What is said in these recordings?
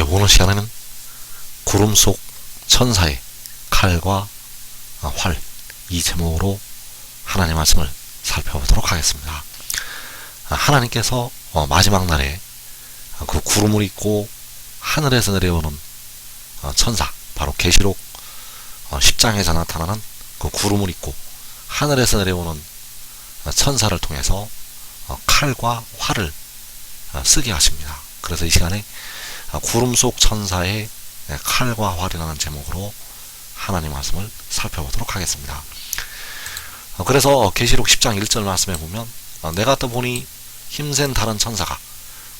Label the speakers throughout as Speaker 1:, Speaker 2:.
Speaker 1: 오늘 시간에는 구름 속 천사의 칼과 활, 이 제목으로 하나님 말씀을 살펴보도록 하겠습니다. 하나님께서 마지막 날에 그 구름을 입고 하늘에서 내려오는 천사, 바로 계시록 10장에서 나타나는 그 구름을 입고 하늘에서 내려오는 천사를 통해서 칼과 활을 쓰게 하십니다. 그래서 이 시간에 구름 속 천사의 칼과 활이라는 제목으로 하나님 말씀을 살펴보도록 하겠습니다. 그래서 계시록 10장 1절 말씀에 보면 내가 또 보니 힘센 다른 천사가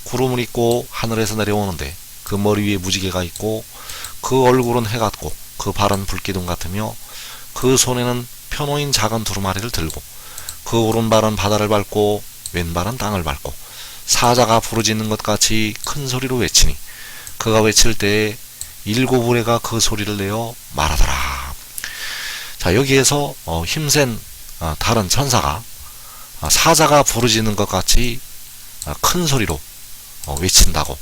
Speaker 1: 구름을 입고 하늘에서 내려오는데 그 머리 위에 무지개가 있고 그 얼굴은 해 같고 그 발은 불기둥 같으며 그 손에는 펴놓인 작은 두루마리를 들고 그 오른발은 바다를 밟고 왼발은 땅을 밟고 사자가 부르짖는 것 같이 큰 소리로 외치니 그가 외칠 때에 일곱 우레가 그 소리를 내어 말하더라. 자, 여기에서 힘센 다른 천사가 사자가 부르짖는 것 같이 큰 소리로 외친다고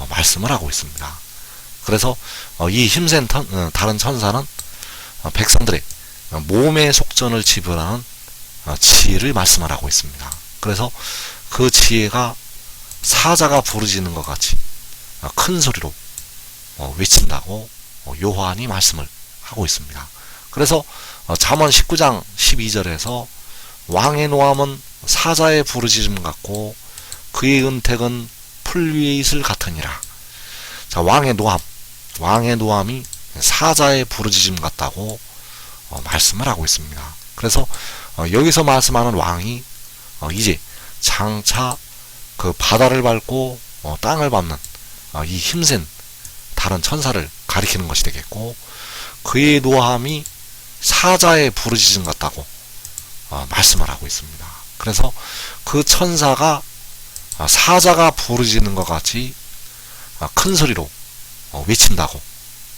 Speaker 1: 말씀을 하고 있습니다. 그래서 이 힘센 다른 천사는 백성들의 몸의 속전을 지불하는 지혜를 말씀을 하고 있습니다. 그래서 그 지혜가 사자가 부르짖는 것 같이 큰 소리로 외친다고 요한이 말씀을 하고 있습니다. 그래서 잠언 19장 12절에서 왕의 노함은 사자의 부르짖음 같고 그의 은택은 풀 위에 있을 같으니라. 자, 왕의 노함이 사자의 부르짖음 같다고 말씀을 하고 있습니다. 그래서 여기서 말씀하는 왕이 이제 장차 그 바다를 밟고 땅을 밟는 이 힘센 다른 천사를 가리키는 것이 되겠고, 그의 노함이 사자의 부르짖음 같다고 말씀을 하고 있습니다. 그래서 그 천사가 사자가 부르짖는 것 같이 큰 소리로 외친다고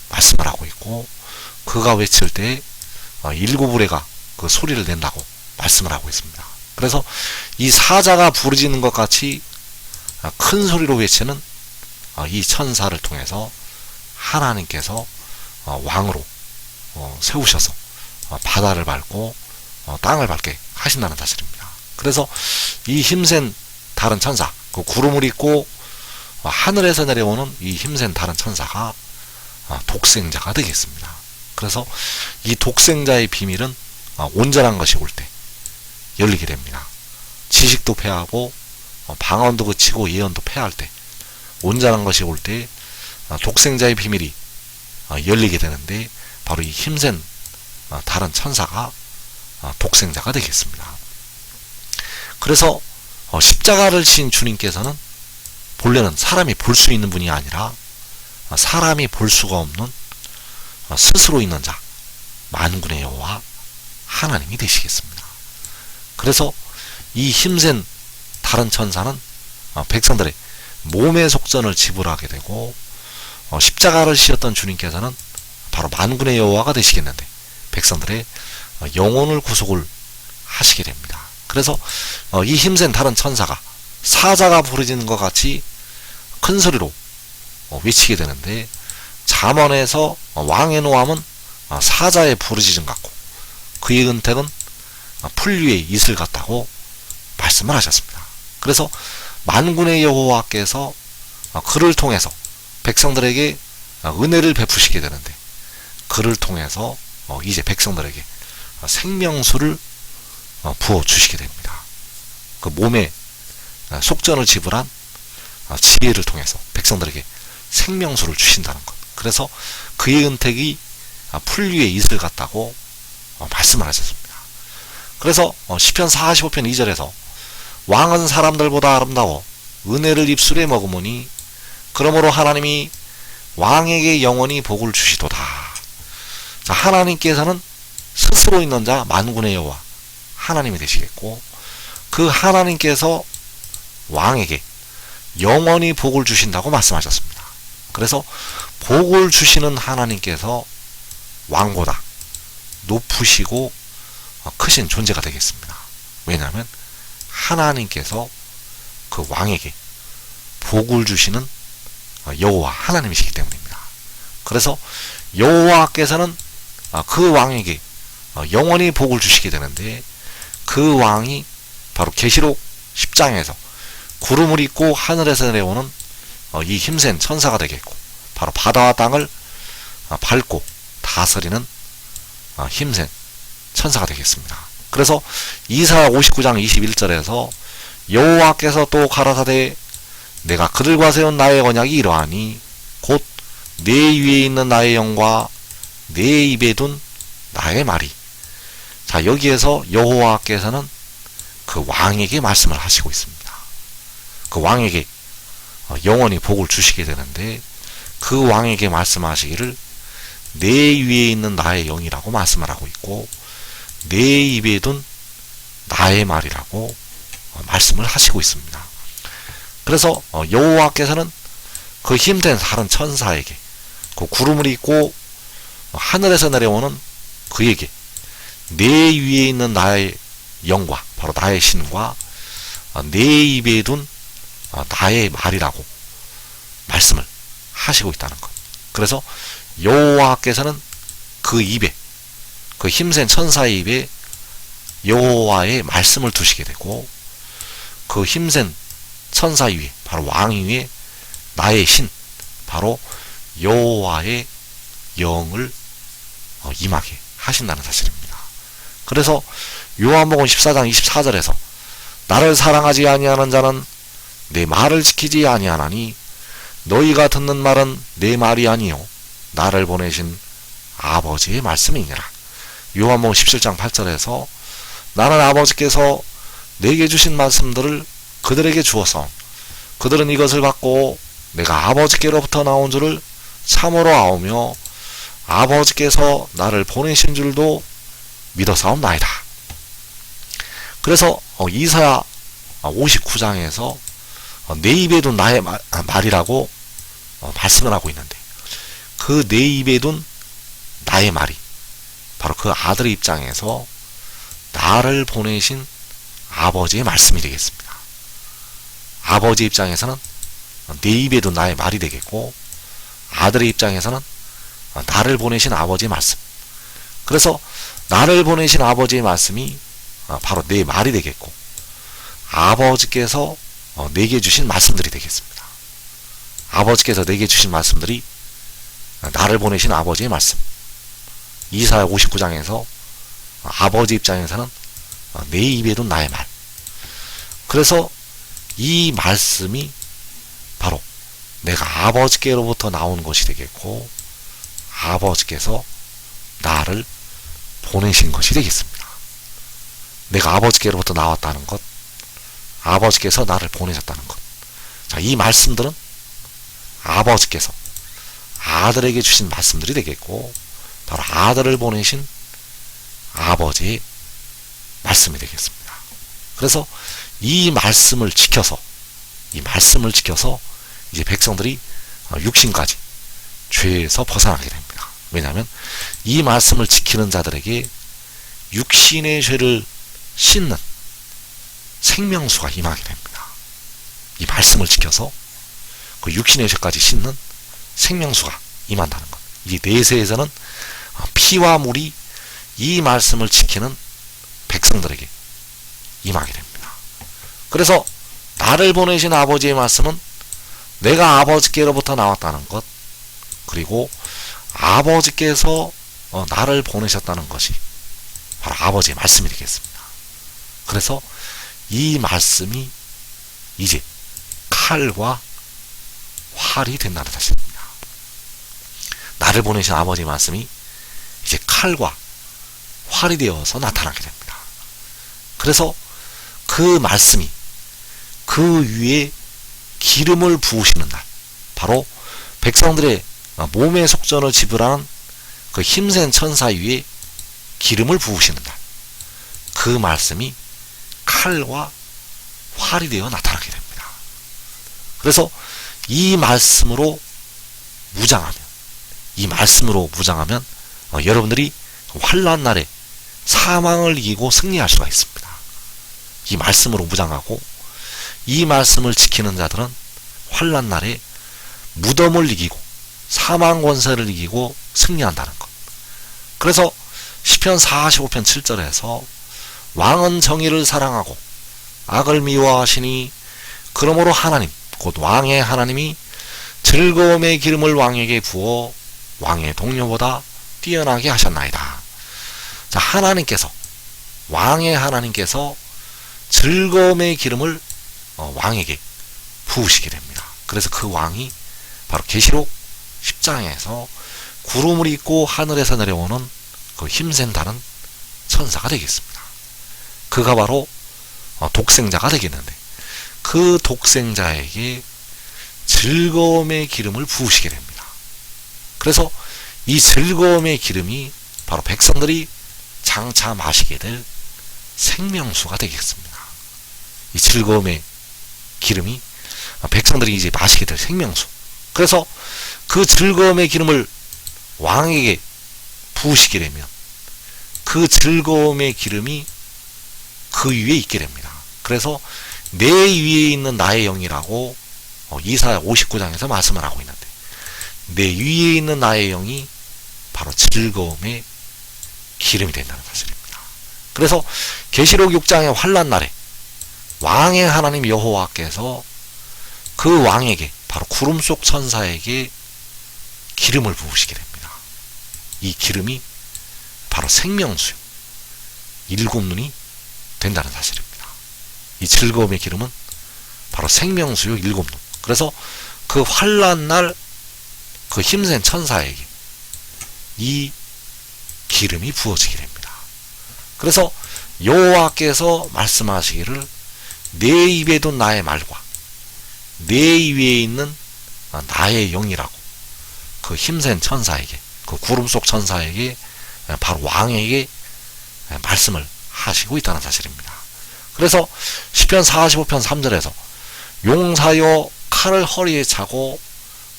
Speaker 1: 말씀을 하고 있고, 그가 외칠 때 일곱 우레가 그 소리를 낸다고 말씀을 하고 있습니다. 그래서 이 사자가 부르짖는 것 같이 큰 소리로 외치는 이 천사를 통해서 하나님께서 왕으로 세우셔서 바다를 밟고 땅을 밟게 하신다는 사실입니다. 그래서 이 힘센 다른 천사, 그 구름을 입고 하늘에서 내려오는 이 힘센 다른 천사가 독생자가 되겠습니다. 그래서 이 독생자의 비밀은 온전한 것이 올 때 열리게 됩니다. 지식도 패하고 방언도 그치고 예언도 패할 때, 온전한 것이 올 때 독생자의 비밀이 열리게 되는데, 바로 이 힘센 다른 천사가 독생자가 되겠습니다. 그래서 십자가를 지신 주님께서는 본래는 사람이 볼 수 있는 분이 아니라 사람이 볼 수가 없는 스스로 있는 자, 만군의 여호와 하나님이 되시겠습니다. 그래서 이 힘센 다른 천사는 백성들의 몸의 속전을 지불하게 되고, 십자가를 지셨던 주님께서는 바로 만군의 여호와가 되시겠는데 백성들의 영혼을 구속을 하시게 됩니다. 그래서 이 힘센 다른 천사가 사자가 부르짖는 것 같이 큰 소리로 외치게 되는데, 잠언에서 왕의 노함은 사자의 부르짖음 같고 그의 은택은 풀 위에 이슬 같다고 말씀을 하셨습니다. 그래서 만군의 여호와께서 그를 통해서 백성들에게 은혜를 베푸시게 되는데, 그를 통해서 이제 백성들에게 생명수를 부어주시게 됩니다. 그 몸에 속전을 지불한 지혜를 통해서 백성들에게 생명수를 주신다는 것. 그래서 그의 은택이 풀 위에 이슬 같다고 말씀을 하셨습니다. 그래서 시편 45편 2절에서 왕은 사람들보다 아름다워 은혜를 입술에 머금으니 그러므로 하나님이 왕에게 영원히 복을 주시도다. 자, 하나님께서는 스스로 있는 자 만군의 여호와 하나님이 되시겠고, 그 하나님께서 왕에게 영원히 복을 주신다고 말씀하셨습니다. 그래서 복을 주시는 하나님께서 왕보다 높으시고 크신 존재가 되겠습니다. 왜냐하면 하나님께서 그 왕에게 복을 주시는 여호와 하나님이시기 때문입니다. 그래서 여호와께서는 그 왕에게 영원히 복을 주시게 되는데, 그 왕이 바로 계시록 10장에서 구름을 입고 하늘에서 내려오는 이 힘센 천사가 되겠고, 바로 바다와 땅을 밟고 다스리는 힘센 천사가 되겠습니다. 그래서 이사야 59장 21절에서 여호와께서 또 가라사대 내가 그들과 세운 나의 언약이 이러하니 곧 내 위에 있는 나의 영과 내 입에 둔 나의 말이. 자, 여기에서 여호와께서는 그 왕에게 말씀을 하시고 있습니다. 그 왕에게 영원히 복을 주시게 되는데, 그 왕에게 말씀하시기를 내 위에 있는 나의 영이라고 말씀을 하고 있고, 내 입에 둔 나의 말이라고 말씀을 하시고 있습니다. 그래서 여호와께서는 그 힘든 다른 천사에게, 그 구름을 입고 하늘에서 내려오는 그에게 내 위에 있는 나의 영과 바로 나의 신과 내 입에 둔 나의 말이라고 말씀을 하시고 있다는 것. 그래서 여호와께서는 그 입에, 그 힘센 천사의 입에 여호와의 말씀을 두시게 되고, 그 힘센 천사 위에, 바로 왕 위에 나의 신, 바로 여호와의 영을 임하게 하신다는 사실입니다. 그래서 요한복음 14장 24절에서 나를 사랑하지 아니하는 자는 내 말을 지키지 아니하나니 너희가 듣는 말은 내 말이 아니요 나를 보내신 아버지의 말씀이니라. 요한복음 17장 8절에서 나는 아버지께서 내게 주신 말씀들을 그들에게 주어서 그들은 이것을 받고 내가 아버지께로부터 나온 줄을 참으로 아오며 아버지께서 나를 보내신 줄도 믿어사옵나이다. 그래서 이사야 59장에서 내 입에 둔 나의 말이라고 말씀을 하고 있는데, 그 내 입에 둔 나의 말이 바로 그 아들의 입장에서 나를 보내신 아버지의 말씀이 되겠습니다. 아버지 입장에서는 내 입에 둔 나의 말이 되겠고, 아들의 입장에서는 나를 보내신 아버지의 말씀. 그래서 나를 보내신 아버지의 말씀이 바로 내 말이 되겠고, 아버지께서 내게 주신 말씀들이 되겠습니다. 아버지께서 내게 주신 말씀들이 나를 보내신 아버지의 말씀. 이사야 59장에서 아버지 입장에서는 내 입에 둔 나의 말. 그래서 이 말씀이 바로 내가 아버지께로부터 나온 것이 되겠고, 아버지께서 나를 보내신 것이 되겠습니다. 내가 아버지께로부터 나왔다는 것, 아버지께서 나를 보내셨다는 것. 자, 이 말씀들은 아버지께서 아들에게 주신 말씀들이 되겠고, 바로 아들을 보내신 아버지의 말씀이 되겠습니다. 그래서 이 말씀을 지켜서 이제 백성들이 육신까지 죄에서 벗어나게 됩니다. 왜냐하면 이 말씀을 지키는 자들에게 육신의 죄를 씻는 생명수가 임하게 됩니다. 이 말씀을 지켜서 그 육신의 죄까지 씻는 생명수가 임한다는 것. 이 내세에서는 피와 물이 이 말씀을 지키는 백성들에게 임하게 됩니다. 그래서 나를 보내신 아버지의 말씀은 내가 아버지께로부터 나왔다는 것, 그리고 아버지께서 나를 보내셨다는 것이 바로 아버지의 말씀이 되겠습니다. 그래서 이 말씀이 이제 칼과 활이 된다는 사실입니다. 나를 보내신 아버지의 말씀이 이제 칼과 활이 되어서 나타나게 됩니다. 그래서 그 말씀이 그 위에 기름을 부으시는 날, 바로 백성들의 몸의 속전을 지불하는 그 힘센 천사 위에 기름을 부으시는 날, 그 말씀이 칼과 활이 되어 나타나게 됩니다. 그래서 이 말씀으로 무장하면 여러분들이 환난 날에 사망을 이기고 승리할 수가 있습니다. 이 말씀으로 무장하고 이 말씀을 지키는 자들은 환난 날에 무덤을 이기고 사망 권세를 이기고 승리한다는 것. 그래서 시편 45편 7절에서 왕은 정의를 사랑하고 악을 미워하시니 그러므로 하나님 곧 왕의 하나님이 즐거움의 기름을 왕에게 부어 왕의 동료보다 뛰어나게 하셨나이다. 자, 하나님께서 왕의 하나님께서 즐거움의 기름을 왕에게 부으시게 됩니다. 그래서 그 왕이 바로 계시록 10장에서 구름을 입고 하늘에서 내려오는 그 힘센 다른 천사가 되겠습니다. 그가 바로 독생자가 되겠는데 그 독생자에게 즐거움의 기름을 부으시게 됩니다. 그래서 이 즐거움의 기름이 바로 백성들이 장차 마시게 될 생명수가 되겠습니다. 이 즐거움의 기름이 백성들이 이제 마시게 될 생명수. 그래서 그 즐거움의 기름을 왕에게 부으시게 되면 그 즐거움의 기름이 그 위에 있게 됩니다. 그래서 내 위에 있는 나의 영이라고 이사야 59장에서 말씀을 하고 있는데 내 위에 있는 나의 영이 바로 즐거움의 기름이 된다는 사실입니다. 그래서 계시록 6장의 환난 날에 왕의 하나님 여호와께서 그 왕에게 바로 구름 속 천사에게 기름을 부으시게 됩니다. 이 기름이 바로 생명수요 일곱 눈이 된다는 사실입니다. 이 즐거움의 기름은 바로 생명수요 일곱 눈. 그래서 그 환난 날 그 힘센 천사에게 이 기름이 부어지게 됩니다. 그래서 여호와께서 말씀하시기를 내 입에 둔 나의 말과 내 위에 있는 나의 영이라고 그 힘센 천사에게 그 구름 속 천사에게 바로 왕에게 말씀을 하시고 있다는 사실입니다. 그래서 시편 45편 3절에서 용사여 칼을 허리에 차고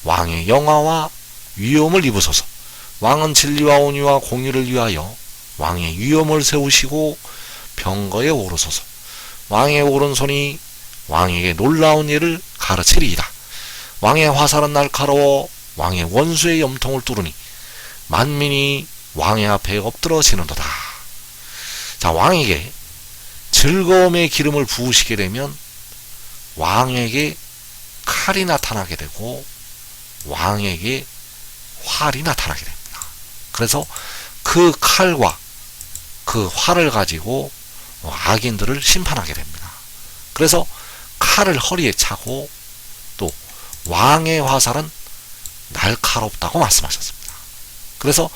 Speaker 1: 왕의 영화와 위엄을 입으소서. 왕은 진리와 온유와 공의를 위하여 왕의 위엄을 세우시고 병거에 오르소서. 왕의 오른손이 왕에게 놀라운 일을 가르치리이다. 왕의 화살은 날카로워 왕의 원수의 염통을 뚫으니 만민이 왕의 앞에 엎드러지는도다. 자, 왕에게 즐거움의 기름을 부으시게 되면 왕에게 칼이 나타나게 되고 왕에게 활이 나타나게 됩니다. 그래서 그 칼과 그 활을 가지고 악인들을 심판하게 됩니다. 그래서 칼을 허리에 차고 또 왕의 화살은 날카롭다고 말씀하셨습니다. 그래서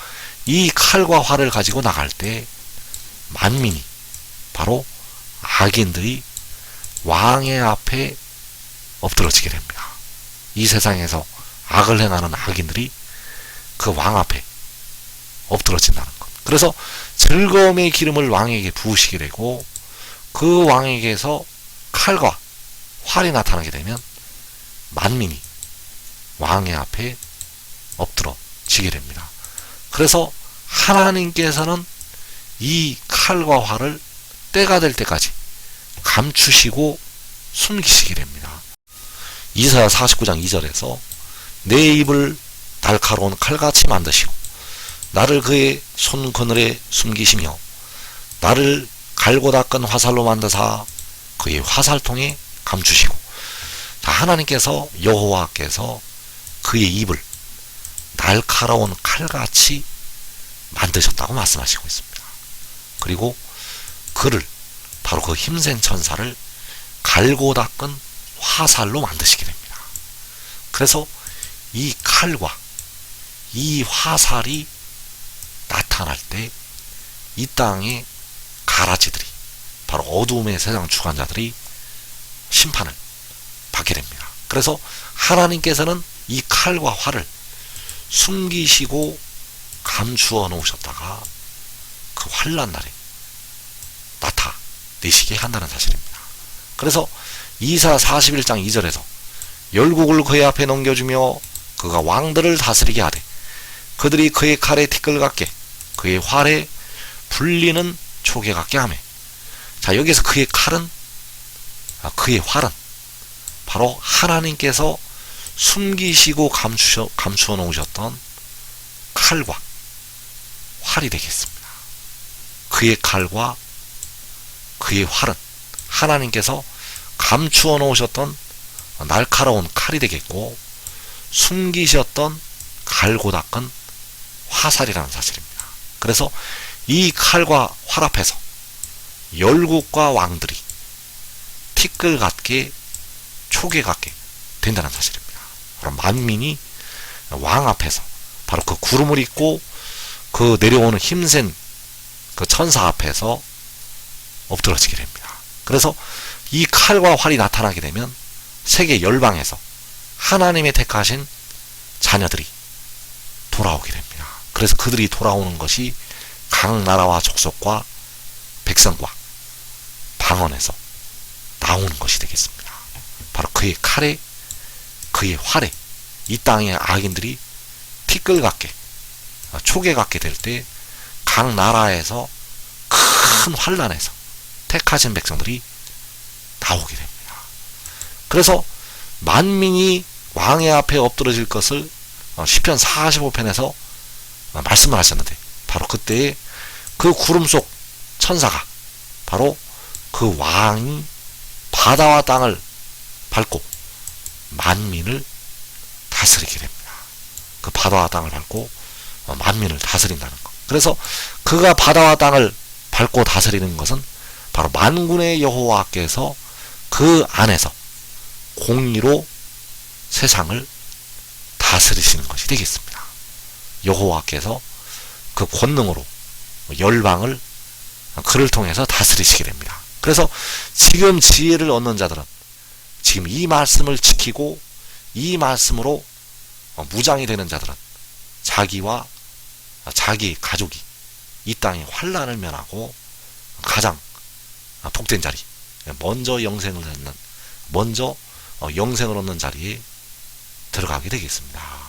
Speaker 1: 이 칼과 활을 가지고 나갈 때 만민이 바로 악인들이 왕의 앞에 엎드러지게 됩니다. 이 세상에서 악을 행하는 악인들이 그 왕 앞에 엎드러진다는 것. 그래서 즐거움의 기름을 왕에게 부으시게 되고 그 왕에게서 칼과 활이 나타나게 되면 만민이 왕의 앞에 엎드러지게 됩니다. 그래서 하나님께서는 이 칼과 활을 때가 될 때까지 감추시고 숨기시게 됩니다. 이사야 49장 2절에서 내 입을 날카로운 칼같이 만드시고 나를 그의 손 그늘에 숨기시며 나를 갈고 닦은 화살로 만드사 그의 화살통에 감추시고, 하나님께서 여호와께서 그의 입을 날카로운 칼같이 만드셨다고 말씀하시고 있습니다. 그리고 그를 바로 그 힘센 천사를 갈고 닦은 화살로 만드시게 됩니다. 그래서 이 칼과 이 화살이 나타날 때 이 땅의 가라지들이 바로 어두움의 세상 주관자들이 심판을 받게 됩니다. 그래서 하나님께서는 이 칼과 활을 숨기시고 감추어 놓으셨다가 그 환난 날에 나타내시게 한다는 사실입니다. 그래서 이사 41장 2절에서 열국을 그의 앞에 넘겨주며 그가 왕들을 다스리게 하되 그들이 그의 칼에 티끌 같게 그의 활에 불리는 초계 같게 하매. 자, 여기서 그의 칼은 그의 활은 바로 하나님께서 숨기시고 감추어 놓으셨던 칼과 활이 되겠습니다. 그의 칼과 그의 활은 하나님께서 감추어 놓으셨던 날카로운 칼이 되겠고, 숨기셨던 갈고 닦은 화살이라는 사실입니다. 그래서 이 칼과 활 앞에서 열국과 왕들이 티끌 같게 초계 같게 된다는 사실입니다. 바로 만민이 왕 앞에서 바로 그 구름을 입고 그 내려오는 힘센 그 천사 앞에서 엎드러지게 됩니다. 그래서 이 칼과 활이 나타나게 되면 세계 열방에서 하나님의 택하신 자녀들이 돌아오게 됩니다. 그래서 그들이 돌아오는 것이 각 나라와 족속과 백성과 방언에서 나오는 것이 되겠습니다. 바로 그의 칼에 그의 활에 이 땅의 악인들이 티끌 같게 초계 같게 될 때 각 나라에서 큰 환란에서 택하신 백성들이 나오게 됩니다. 그래서 만민이 왕의 앞에 엎드러질 것을 시편 45편에서 말씀을 하셨는데, 바로 그때에 그 구름 속 천사가 바로 그 왕이 바다와 땅을 밟고 만민을 다스리게 됩니다. 그 바다와 땅을 밟고 만민을 다스린다는 것. 그래서 그가 바다와 땅을 밟고 다스리는 것은 바로 만군의 여호와께서 그 안에서 공의로 세상을 다스리시는 것이 되겠습니다. 여호와께서 그 권능으로 열방을 그를 통해서 다스리시게 됩니다. 그래서 지금 지혜를 얻는 자들은 지금 이 말씀을 지키고 이 말씀으로 무장이 되는 자들은 자기와 자기 가족이 이 땅의 환란을 면하고 가장 복된 자리, 먼저 영생을 얻는 자리에 들어가게 되겠습니다.